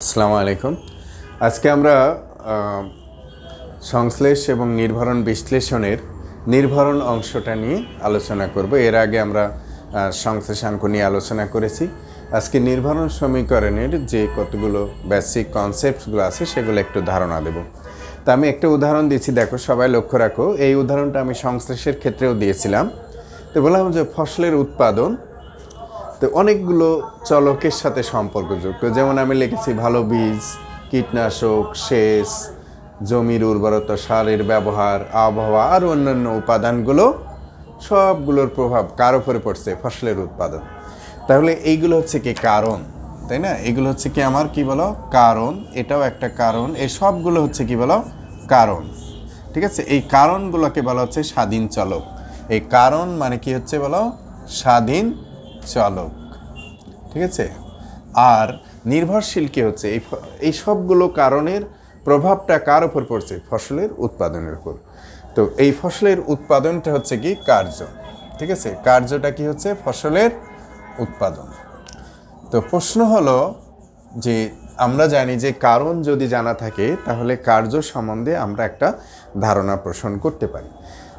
আসসালামু আলাইকুম। আজকে আমরা সংশ্লেষ এবং নির্ভরণ বিশ্লেষণের নির্ভরণ অংশটা নিয়ে আলোচনা করব। এর আগে আমরা সংশ্লেষাঙ্ক নিয়ে আলোচনা করেছি। আজকে নির্ভরণ সমীকরণের যে কতগুলো বেসিক কনসেপ্টসগুলো আছে সেগুলো একটু ধারণা দেব। তা আমি একটা উদাহরণ দিচ্ছি, দেখো সবাই লক্ষ্য রাখো। এই উদাহরণটা আমি সংশ্লেষের ক্ষেত্রেও দিয়েছিলাম। তো বললাম যে ফসলের উৎপাদন তো অনেকগুলো চলকের সাথে সম্পর্কযুক্ত। যেমন আমি লিখেছি ভালো বীজ, কীটনাশক, সেচ, জমির উর্বরতা, সারের ব্যবহার, আবহাওয়া আর অন্যান্য উপাদানগুলো সবগুলোর প্রভাব কার উপরে পড়ছে? ফসলের উৎপাদন। তাহলে এইগুলো হচ্ছে কি কারণ, তাই না? এগুলো হচ্ছে কি আমার কি বলো? কারণ। এটাও একটা কারণ। এই সবগুলো হচ্ছে কি বলো? কারণ। ঠিক আছে, এই কারণগুলোকে বলা হচ্ছে স্বাধীন চলক। এই কারণ মানে কি হচ্ছে বলো? স্বাধীন চলক। ঠিক আছে। আর নির্ভরশীল কি হচ্ছে? এই সবগুলো কারণের প্রভাবটা কার উপর পড়ছে? ফসলের উৎপাদনের উপর। তো এই ফসলের উৎপাদনটা হচ্ছে কি কার্য। ঠিক আছে, কার্যটা কি হচ্ছে? ফসলের উৎপাদন। তো প্রশ্ন হলো যে আমরা জানি যে কারণ যদি জানা থাকে তাহলে কার্য সম্বন্ধে আমরা একটা ধারণা পোষণ করতে পারি।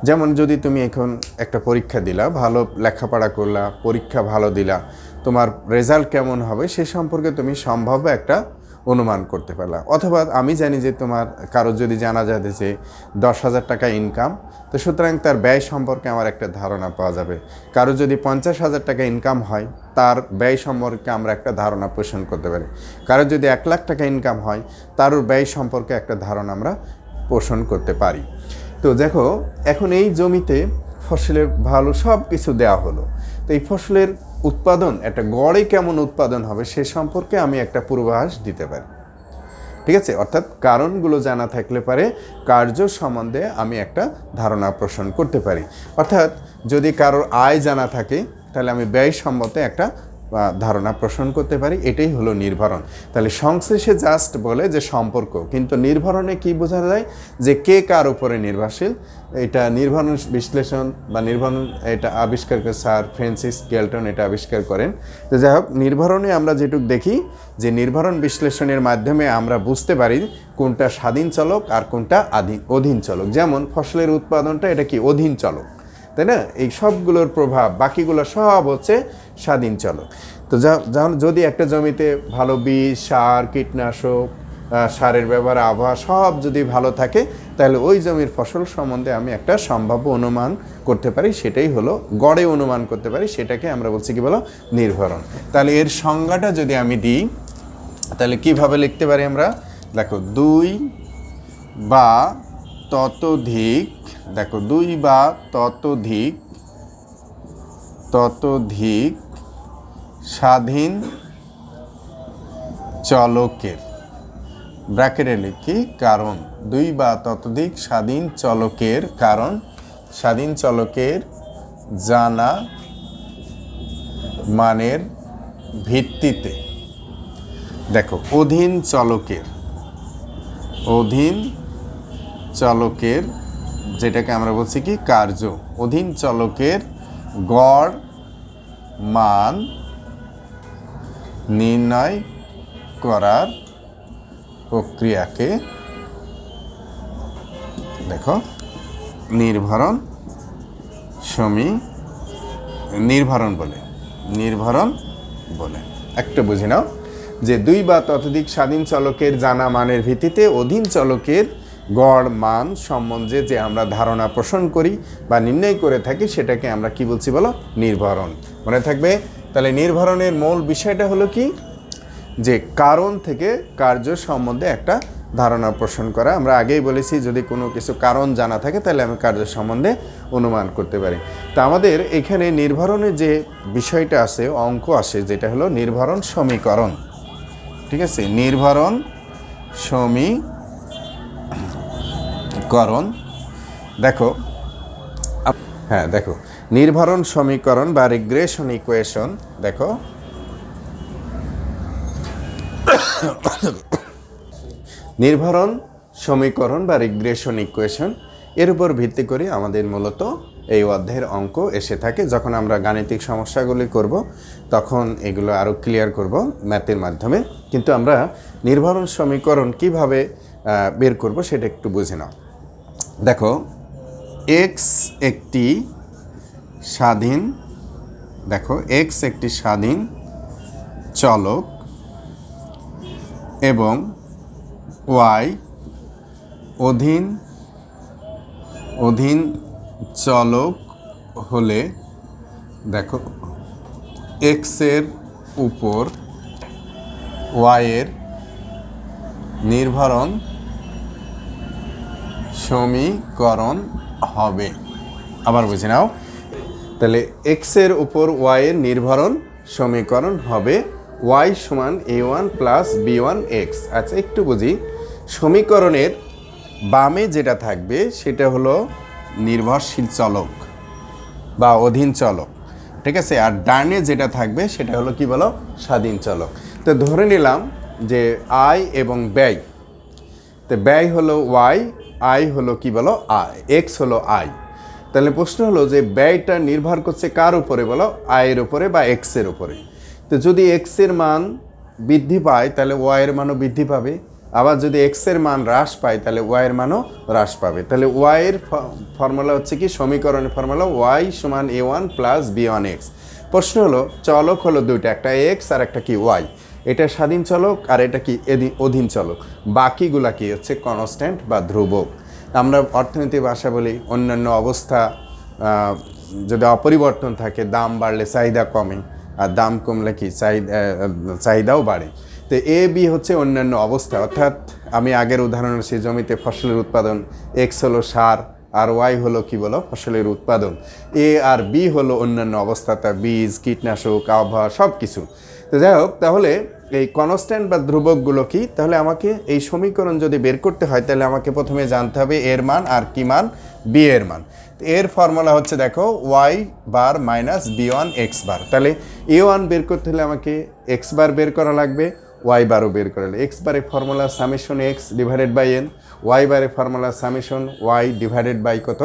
যেমন যদি তুমি এখন একটা পরীক্ষা দিলা, ভালো লেখাপড়া করলা, পরীক্ষা ভালো দিলা, তোমার রেজাল্ট কেমন হবে সে সম্পর্কে তুমি সম্ভাব্য একটা অনুমান করতে পারলা। অথবা আমি জানি যে তোমার কারো যদি জানা যায় যে 10,000 টাকা ইনকাম, তো সুতরাং তার ব্যয় সম্পর্কে আমার একটা ধারণা পাওয়া যাবে। কারো যদি 50,000 টাকা ইনকাম হয়, তার ব্যয় সম্পর্কে আমরা একটা ধারণা পোষণ করতে পারি। কারো যদি 1,00,000 টাকা ইনকাম হয়, তার ব্যয় সম্পর্কে একটা ধারণা আমরা পোষণ করতে পারি। তো দেখো এখন এই জমিতে ফসলের ভালো সব কিছু দেওয়া হলো, তো এই ফসলের উৎপাদন একটা গড়ে কেমন উৎপাদন হবে সে সম্পর্কে আমি একটা পূর্বাভাস দিতে পারি। ঠিক আছে, অর্থাৎ কারণগুলো জানা থাকলে পারে কার্য সম্বন্ধে আমি একটা ধারণা পোষণ করতে পারি। অর্থাৎ যদি কারোর আয় জানা থাকে তাহলে আমি ব্যয় সম্বন্ধে একটা ধারণা পোষণ করতে পারি। এটাই হলো নির্ভরণ। তাহলে সংশ্লেষে জাস্ট বলে যে সম্পর্ক, কিন্তু নির্ভরণে কি বোঝা যায়? যে কে কার উপরে নির্ভরশীল। এটা নির্ভরণ বিশ্লেষণ বা নির্ভরণ এটা আবিষ্কার করে স্যার ফ্রান্সিস গ্যালটন এটা আবিষ্কার করেন। তো যাই হোক, নির্ভরণে আমরা যেটুকু দেখি যে নির্ভরণ বিশ্লেষণের মাধ্যমে আমরা বুঝতে পারি কোনটা স্বাধীন চলক আর কোনটা অধীন চলক। যেমন ফসলের উৎপাদনটা এটা কি? অধীন চলক, তাই না? এই সবগুলোর প্রভাব বাকিগুলো সব হচ্ছে স্বাধীন চলক। তো যদি একটা জমিতে ভালো বীজ, সার, কীটনাশক, সারের ব্যবহার, আবহাওয়া সব যদি ভালো থাকে তাহলে ওই জমির ফসল সম্বন্ধে আমি একটা সম্ভাব্য অনুমান করতে পারি। সেটাই হলো গড়ে অনুমান করতে পারি, সেটাকে আমরা বলছি কি বলো? নির্ভরণ। তাহলে এর সংজ্ঞাটা যদি আমি দিই তাহলে কিভাবে লিখতে পারি আমরা? দেখো, দুই বা ততোধিক, দেখো 2 বা ততোধিক স্বাধীন চলকের, ব্র্যাকেটে লিখি কারণ, 2 বা ততোধিক স্বাধীন চলকের কারণ, স্বাধীন চলকের জানা মানের ভিত্তিতে। দেখো, অধীন চলকের যেটাকে আমরা বলছি কি কার্য, অধীন চলকের গড় মান নির্ণয় করার প্রক্রিয়াকে দেখো নির্ভরণ বলে। একটা বুঝে নাও যে 2 বা ততোধিক স্বাধীন চলকের জানা মানের ভিত্তিতে অধীন চলকের গড় মান সম্বন্ধে যে আমরা ধারণা পোষণ করি বা নির্ণয় করে থাকি সেটাকে আমরা কি বলছি বলো? নির্ভরণ। মনে থাকবে। তাহলে নির্ভরণের মূল বিষয়টা হলো কি? যে কারণ থেকে কার্য সম্বন্ধে একটা ধারণা পোষণ করা। আমরা আগেই বলেছি যদি কোনো কিছু কারণ জানা থাকে তাহলে আমি কার্য সম্বন্ধে অনুমান করতে পারি। তা আমাদের এখানে নির্ভরণের যে বিষয়টা আছে, অঙ্ক আসে, যেটা হলো নির্ভরণ সমীকরণ। ঠিক আছে, নির্ভরণ সমীকরণ। দেখো, হ্যাঁ দেখো, নির্ভরণ সমীকরণ বা রিগ্রেশন ইকুয়েশন। দেখো, নির্ভরণ সমীকরণ বা রিগ্রেশন ইকুয়েশন এর উপর ভিত্তি করে আমাদের মূলত এই অধ্যায়ের অঙ্ক এসে থাকে। যখন আমরা গাণিতিক সমস্যাগুলি করব তখন এগুলো আরও ক্লিয়ার করব ম্যাথের মাধ্যমে। কিন্তু আমরা নির্ভরণ সমীকরণ কিভাবে বের করব সেটা একটু বুঝে নাও। দেখো এক্স একটি স্বাধীন চলক এবং ওয়াই অধীন চলক হলে দেখো এক্সের উপর ওয়াইয়ের নির্ভরণ সমীকরণ হবে। আবার বুঝে নাও, তাহলে এক্সের উপর ওয়াইয়ের নির্ভরণ সমীকরণ হবে ওয়াই সমান a1 প্লাস b1 এক্স। আচ্ছা একটু বুঝি, সমীকরণের বামে যেটা থাকবে সেটা হলো নির্ভরশীল চলক বা অধীন চলক, ঠিক আছে, আর ডানে যেটা থাকবে সেটা হলো কি বলো, স্বাধীন চলক। তো ধরে নিলাম যে আয় এবং ব্যয়, তো ব্যয় হলো ওয়াই, আয় হলো কি বলো আয়, এক্স হলো আয়। তাহলে প্রশ্ন হলো যে ব্যয়টা নির্ভর করছে কার উপরে বলো, আয়ের উপরে বা এক্সের উপরে। তো যদি এক্সের মান বৃদ্ধি পায় তাহলে ওয়াইয়ের মানও বৃদ্ধি পাবে, আবার যদি এক্সের মান হ্রাস পায় তাহলে ওয়াইয়ের মানও হ্রাস পাবে। তাহলে ওয়াইয়ের ফর্মুলা হচ্ছে কি, সমীকরণের ফর্মুলা ওয়াই সমান a1 প্লাস b1 এক্স। প্রশ্ন হলো চলক হলো দুইটা, একটা এক্স আর একটা কি ওয়াই, এটা স্বাধীন চলক আর এটা কি অধীন চলক, বাকিগুলা কি হচ্ছে কনস্ট্যান্ট বা ধ্রুবক। আমরা অর্থনীতি ভাষা বলি অন্যান্য অবস্থা যদি অপরিবর্তন থাকে, দাম বাড়লে চাহিদা কমে আর দাম কমলে কি চাহিদাও বাড়ে। তো এ বি হচ্ছে অন্যান্য অবস্থা, অর্থাৎ আমি আগের উদাহরণ সেই জমিতে ফসলের উৎপাদন, এক্স হলো সার আর ওয়াই হলো কি বলো ফসলের উৎপাদন, এ আর বি হলো অন্যান্য অবস্থা, তা বীজ, কীটনাশক, আবহাওয়া সব কিছু। তো যাই হোক, তাহলে এই কনস্ট্যান্ট বা ধ্রুবকগুলো কি, তাহলে আমাকে এই সমীকরণ যদি বের করতে হয় তাহলে আমাকে প্রথমে জানতে হবে এর মান আর কি মান, বি এর মান। এর ফর্মুলা হচ্ছে দেখো y bar minus b1 x bar. তাহলে a1 বের করতে হলে আমাকে এক্স বার বের করা লাগবে, ওয়াই বারও বের করা লাগবে। এক্স বারের formula summation x divided by N, Y বারের formula summation Y divided by কত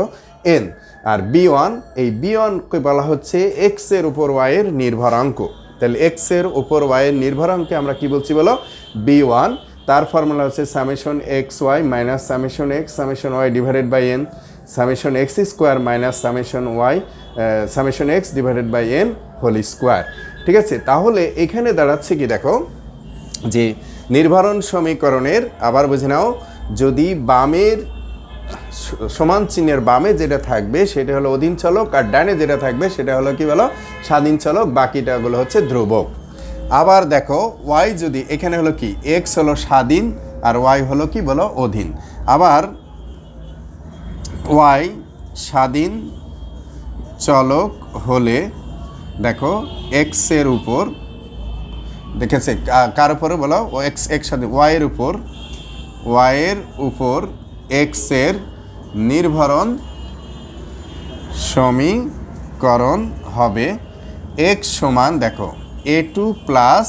এন। আর b1, এই b1কে বলা হচ্ছে এক্সের উপর ওয়াইয়ের নির্ভরাঙ্ক। তাহলে এক্সের উপর ওয়াইয়ের নির্ভরাঙ্কে আমরা কি বলছি বলো, b1। তার ফর্মুলা হচ্ছে summation x y minus summation Y divided by n, summation x square minus summation x divided by n whole square. ঠিক আছে, তাহলে এখানে দাঁড়াচ্ছে কি দেখো যে নির্ভরণ সমীকরণের, আবার বুঝে নাও, যদি বামের সমান চিহ্নের বামে যেটা থাকবে সেটা হলো অধীন চলক আর ডানে যেটা থাকবে সেটা হলো কি বলো, স্বাধীন চলক, বাকিটাগুলো হচ্ছে ধ্রুবক। আবার দেখো ওয়াই যদি এখানে হলো কি, এক্স হলো স্বাধীন আর ওয়াই হলো কি বলো অধীন। আবার ওয়াই স্বাধীন চলক হলে দেখো এক্সের উপর, দেখেছে কার উপরে বলো, এক্স স্বাধীন ওয়াইয়ের উপর এক্সের নির্ভরণ সমীকরণ হবে এক্স সমান দেখো a2 প্লাস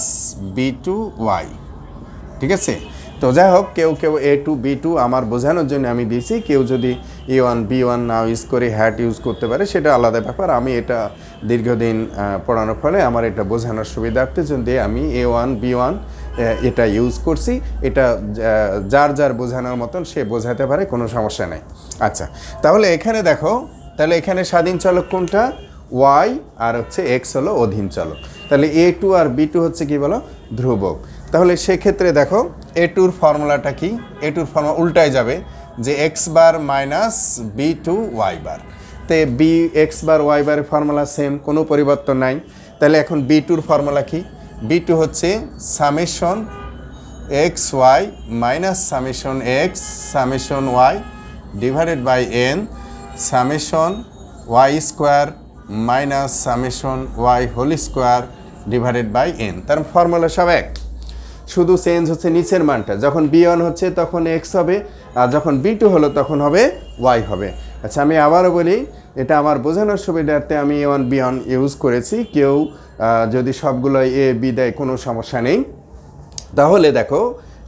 b2 ওয়াই। ঠিক আছে, তো যাই হোক, কেউ a2 b2 আমার বোঝানোর জন্য আমি দিয়েছি, কেউ যদি a1 b1 না ইউজ করে হ্যাট ইউজ করতে পারে সেটা আলাদা ব্যাপার। আমি এটা দীর্ঘদিন পড়ানোর ফলে আমার এটা বোঝানোর সুবিধার্থে জন্য আমি a1 b1 এটা ইউজ করছি। এটা যার বোঝানোর মতন সে বোঝাতে পারে, কোনো সমস্যা নেই। আচ্ছা, তাহলে এখানে দেখো, তাহলে এখানে স্বাধীন চলক কোনটা, ওয়াই, আর হচ্ছে এক্স হলো অধীন চলক। তাহলে a2 আর b2 হচ্ছে কি বলো, ধ্রুবক। তাহলে সেক্ষেত্রে দেখো a2-র ফর্মুলাটা কি, a2-র ফর্মুলা উল্টায় যাবে যে x bar minus b2 y bar. তো বি এক্স বার ওয়াই বারের ফর্মুলা সেম, কোনো পরিবর্তন নাই। তাহলে এখন b2-র ফর্মুলা কি, b2 হচ্ছে summation x y minus summation x summation Y divided by n summation y square minus summation y whole square divided by n. তার ফর্মুলা সব এক, শুধু চেঞ্জ হচ্ছে নিচের মানটা, যখন b1 হচ্ছে তখন এক্স হবে আর যখন b2 হলো তখন হবে ওয়াই হবে। আচ্ছা, আমি আবারও বলি, এটা আমার বোঝানোর সুবিধার্থে আমি a1 b1 ইউজ করেছি, কেউ যদি সবগুলো এ বি দেয় কোনো সমস্যা নেই। তাহলে দেখো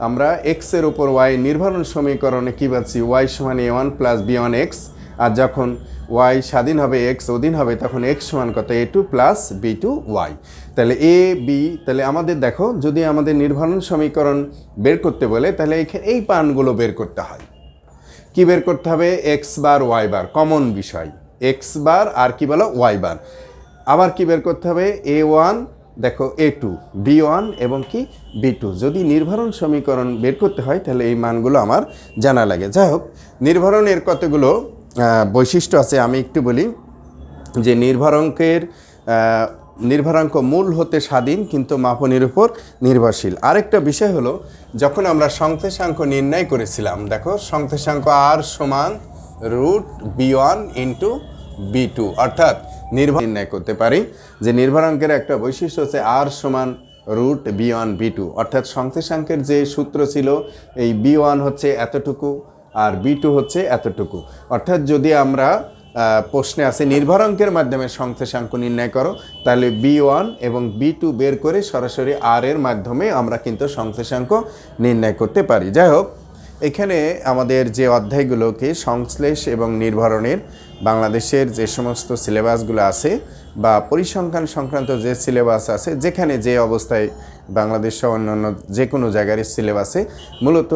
আমরা এক্সের উপর ওয়াই নির্ভরণ সমীকরণে কী পাচ্ছি, ওয়াই সমান a1 প্লাস b1 এক্স, আর যখন ওয়াই স্বাধীন হবে এক্স অধীন হবে তখন এক্স সমান কত, a2 প্লাস b2 ওয়াই। তাহলে এ বি, তাহলে আমাদের দেখো যদি আমাদের নির্ভরণ সমীকরণ বের করতে বলে তাহলে এই পানগুলো বের করতে হয়। কি বের করতে হবে? X bar y bar, common বিষয় এক্স বার আর কি বলো ওয়াই বার। আবার কি বের করতে হবে? এ ওয়ান, দেখো এ টু, বি ওয়ান এবং কি বি টু। যদি নির্ভরণ সমীকরণ বের করতে হয় তাহলে এই মানগুলো আমার জানা লাগে। যাই হোক, নির্ভরণের কতগুলো বৈশিষ্ট্য আছে আমি একটু বলি। যে নির্ভরাঙ্ক মূল হতে স্বাধীন কিন্তু মাপনের উপর নির্ভরশীল। আরেকটা বিষয় হলো, যখন আমরা সংশ্লেষাঙ্ক নির্ণয় করেছিলাম, দেখো সংশ্লেষাঙ্ক আর সমান root b one into b two, অর্থাৎ নির্ণয় করতে পারি যে নির্ভরাঙ্কের একটা বৈশিষ্ট্য হচ্ছে আর সমান root b one b two, অর্থাৎ সংশ্লেষাঙ্কের যে সূত্র ছিল এই বি ওয়ান হচ্ছে এতটুকু আর বি টু হচ্ছে এতটুকু। অর্থাৎ যদি আমরা প্রশ্নে আছে নির্ভরাঙ্কের মাধ্যমে সংশ্লেষাঙ্ক নির্ণয় করো, তাহলে বি ওয়ান এবং বি টু বের করে সরাসরি আর এর মাধ্যমে আমরা কিন্তু সংশ্লেষাঙ্ক নির্ণয় করতে পারি। যাই হোক, এখানে আমাদের যে অধ্যায়গুলোকে সংশ্লেষ এবং নির্ভরণের বাংলাদেশের যে সমস্ত সিলেবাসগুলো আছে বা পরিসংখ্যান সংক্রান্ত যে সিলেবাস আছে, যেখানে যে অবস্থায় বাংলাদেশ সহ অন্যান্য যে কোনো জায়গার সিলেবাসে মূলত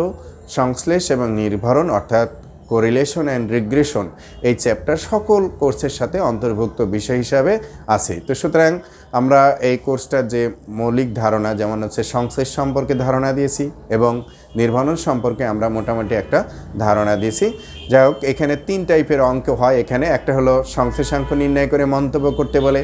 সংশ্লেষ এবং নির্ভরণ অর্থাৎ কোরিলেশন অ্যান্ড রিগ্রেশন এই চ্যাপ্টার সকল কোর্সের সাথে অন্তর্ভুক্ত বিষয় হিসাবে আছে। তো সুতরাং আমরা এই কোর্সটার যে মৌলিক ধারণা, যেমন হচ্ছে সংশ্লেষ সম্পর্কে ধারণা দিয়েছি এবং নির্ভরণ সম্পর্কে আমরা মোটামুটি একটা ধারণা দিয়েছি। যাই হোক, এখানে 3 টাইপের অঙ্ক হয়। এখানে একটা হলো সংশ্লেষাঙ্ক নির্ণয় করে মন্তব্য করতে বলে,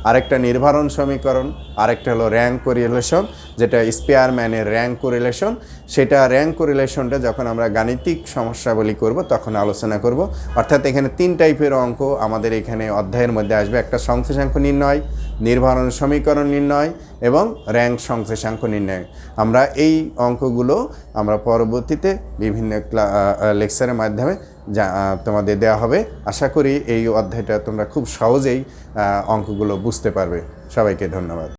আরেকটা নির্ভরণ সমীকরণ, আরেকটা হলো র্যাঙ্ক কোরিলেশন, যেটা স্পিয়ারম্যানের র্যাঙ্ক কোরিলেশন। সেটা র্যাঙ্ক কোরিলেশনটা যখন আমরা গাণিতিক সমস্যাবলী করব তখন আলোচনা করব। অর্থাৎ এখানে 3 টাইপের অঙ্ক আমাদের এখানে অধ্যায়ের মধ্যে আসবে। একটা সংশ্লেষাঙ্ক নির্ণয়, নির্ভরণ সমীকরণ নির্ণয় এবং র্যাঙ্ক সংশ্লেষাঙ্ক নির্ণয়। আমরা এই অঙ্কগুলো আমরা পরবর্তীতে বিভিন্ন লেকচারের মাধ্যমে তোমাদের দেওয়া হবে। আশা করি এই অধ্যায়টা তোমরা খুব সহজেই অঙ্কগুলো বুঝতে পারবে। সবাইকে ধন্যবাদ।